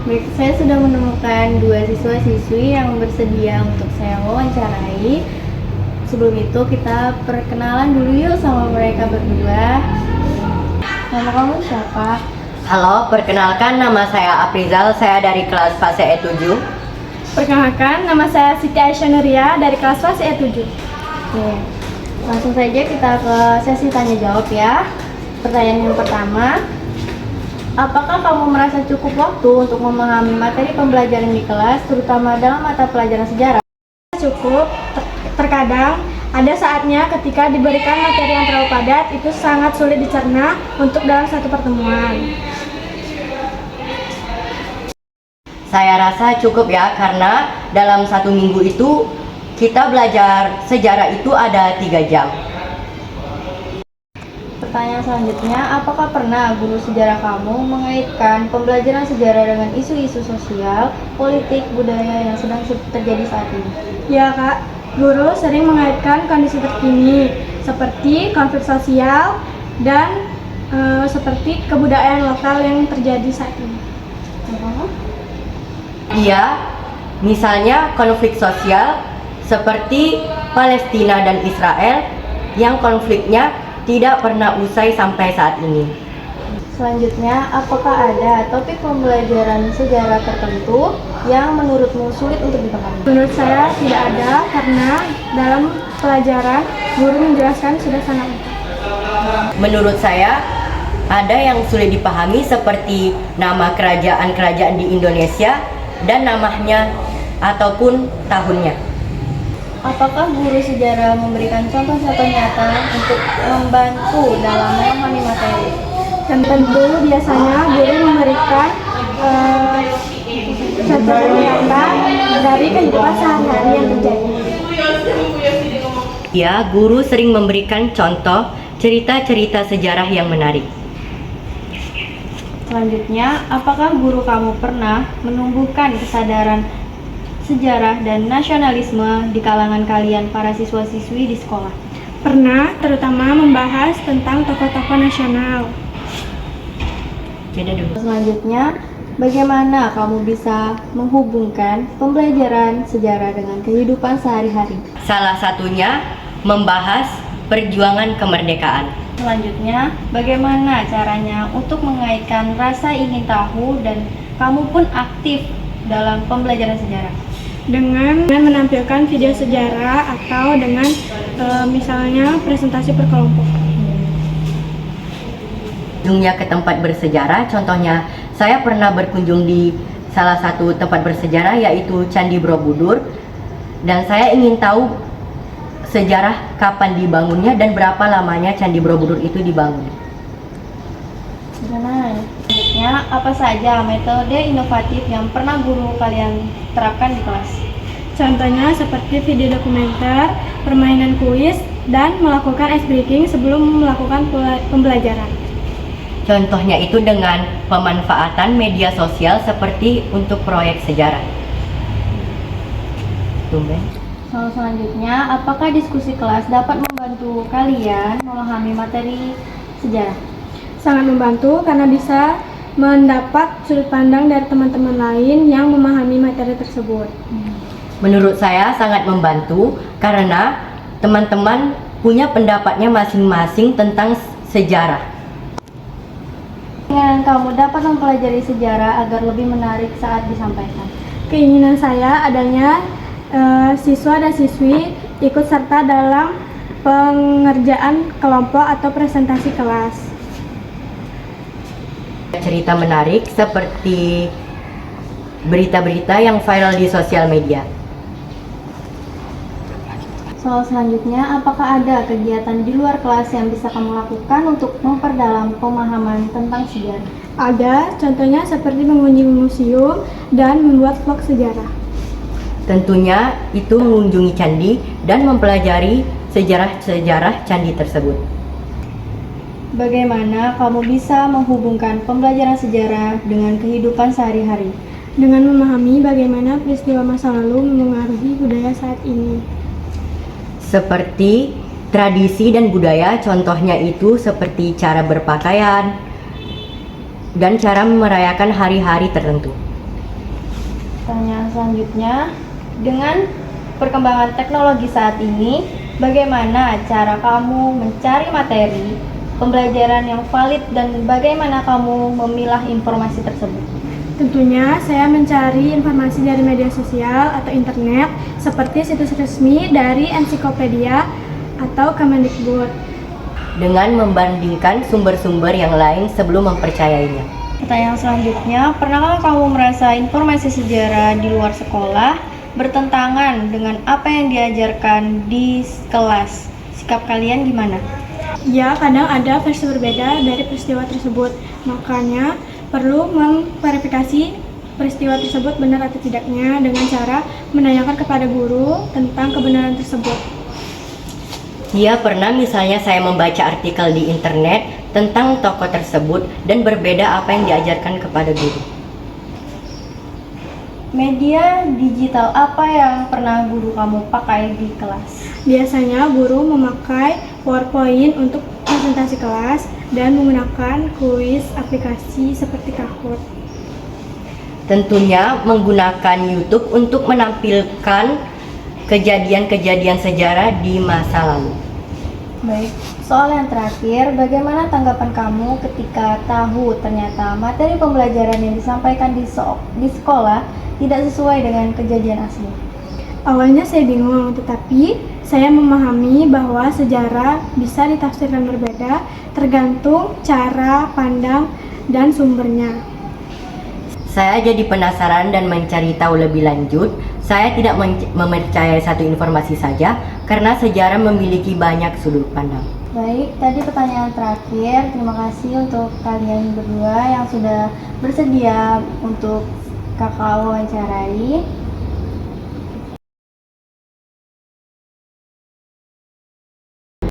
Baik, saya sudah menemukan dua siswa-siswi yang bersedia untuk saya wawancarai. Sebelum itu kita perkenalan dulu yuk sama mereka berdua. Nama kamu siapa? Halo, perkenalkan nama saya Aprizal, saya dari kelas fase E7. Perkenalkan, nama saya Siti Aisyah Nuria dari kelas fase E7. Oke, langsung saja kita ke sesi tanya jawab ya. Pertanyaan yang pertama, apakah kamu merasa cukup waktu untuk memahami materi pembelajaran di kelas, terutama dalam mata pelajaran sejarah? Cukup, terkadang ada saatnya ketika diberikan materi yang terlalu padat, itu sangat sulit dicerna untuk dalam satu pertemuan. Saya rasa cukup ya, karena dalam 1 minggu itu kita belajar sejarah itu ada 3 jam. Pertanyaan selanjutnya, apakah pernah guru sejarah kamu mengaitkan pembelajaran sejarah dengan isu-isu sosial, politik, budaya yang sedang terjadi saat ini? Ya Kak, guru sering mengaitkan kondisi terkini seperti konflik sosial dan seperti kebudayaan lokal yang terjadi saat ini. Iya, misalnya konflik sosial seperti Palestina dan Israel yang konfliknya tidak pernah usai sampai saat ini. Selanjutnya, apakah ada topik pembelajaran sejarah tertentu yang menurutmu sulit untuk dipahami? Menurut saya tidak ada, karena dalam pelajaran guru menjelaskan sudah sangat lengkap. Menurut saya, ada yang sulit dipahami seperti nama kerajaan-kerajaan di Indonesia dan namanya ataupun tahunnya. Apakah guru sejarah memberikan contoh-contoh nyata untuk membantu dalam memahami materi? Dan tentu biasanya guru memberikan contoh nyata dari kehidupan sehari-hari yang terjadi. Ya, guru sering memberikan contoh cerita-cerita sejarah yang menarik. Selanjutnya, apakah guru kamu pernah menumbuhkan kesadaran sejarah dan nasionalisme di kalangan kalian para siswa-siswi di sekolah? Pernah, terutama membahas tentang tokoh-tokoh nasional. Selanjutnya, bagaimana kamu bisa menghubungkan pembelajaran sejarah dengan kehidupan sehari-hari? Salah satunya membahas perjuangan kemerdekaan. Selanjutnya, bagaimana caranya untuk mengaitkan rasa ingin tahu dan kamu pun aktif dalam pembelajaran sejarah? Dengan menampilkan video sejarah atau dengan misalnya presentasi per kelompok. Kunjungnya ke tempat bersejarah, contohnya saya pernah berkunjung di salah satu tempat bersejarah yaitu Candi Borobudur, dan saya ingin tahu sejarah kapan dibangunnya dan berapa lamanya Candi Borobudur itu dibangun. Selanjutnya, apa saja metode inovatif yang pernah guru kalian terapkan di kelas? Contohnya seperti video dokumenter, permainan kuis, dan melakukan ice breaking sebelum melakukan pembelajaran. Contohnya itu dengan pemanfaatan media sosial seperti untuk proyek sejarah. Tumben. Selanjutnya, apakah diskusi kelas dapat membantu kalian memahami materi sejarah? Sangat membantu karena bisa mendapat sudut pandang dari teman-teman lain yang memahami materi tersebut. Menurut saya sangat membantu karena teman-teman punya pendapatnya masing-masing tentang sejarah. Keinginan kamu dapat mempelajari sejarah agar lebih menarik saat disampaikan. Keinginan saya adanya siswa dan siswi ikut serta dalam pengerjaan kelompok atau presentasi kelas. Cerita menarik seperti berita-berita yang viral di sosial media. Soal selanjutnya, apakah ada kegiatan di luar kelas yang bisa kamu lakukan untuk memperdalam pemahaman tentang sejarah? Ada, contohnya seperti mengunjungi museum dan membuat vlog sejarah. Tentunya itu mengunjungi candi dan mempelajari sejarah-sejarah candi tersebut. Bagaimana kamu bisa menghubungkan pembelajaran sejarah dengan kehidupan sehari-hari? Dengan memahami bagaimana peristiwa masa lalu memengaruhi budaya saat ini. Seperti tradisi dan budaya, contohnya itu seperti cara berpakaian dan cara merayakan hari-hari tertentu. Pertanyaan selanjutnya, dengan perkembangan teknologi saat ini, bagaimana cara kamu mencari materi pembelajaran yang valid dan bagaimana kamu memilah informasi tersebut? Tentunya saya mencari informasi dari media sosial atau internet seperti situs resmi dari ensiklopedia atau Kemendikbud. Dengan membandingkan sumber-sumber yang lain sebelum mempercayainya. Pertanyaan selanjutnya, pernahkah kamu merasa informasi sejarah di luar sekolah bertentangan dengan apa yang diajarkan di kelas? Sikap kalian gimana? Ya, kadang ada versi berbeda dari peristiwa tersebut. Makanya perlu memverifikasi peristiwa tersebut benar atau tidaknya dengan cara menanyakan kepada guru tentang kebenaran tersebut. Ya, pernah misalnya saya membaca artikel di internet tentang tokoh tersebut dan berbeda apa yang diajarkan kepada guru. Media digital apa yang pernah guru kamu pakai di kelas? Biasanya guru memakai PowerPoint untuk presentasi kelas dan menggunakan kuis aplikasi seperti Kahoot. Tentunya menggunakan YouTube untuk menampilkan kejadian-kejadian sejarah di masa lalu. Baik, soal yang terakhir, bagaimana tanggapan kamu ketika tahu ternyata materi pembelajaran yang disampaikan di sekolah tidak sesuai dengan kejadian asli? Awalnya saya bingung, tetapi saya memahami bahwa sejarah bisa ditafsirkan berbeda tergantung cara pandang dan sumbernya. Saya jadi penasaran dan mencari tahu lebih lanjut. Saya tidak mempercayai satu informasi saja karena sejarah memiliki banyak sudut pandang. Baik, tadi pertanyaan terakhir. Terima kasih untuk kalian berdua yang sudah bersedia untuk kakak wawancarai.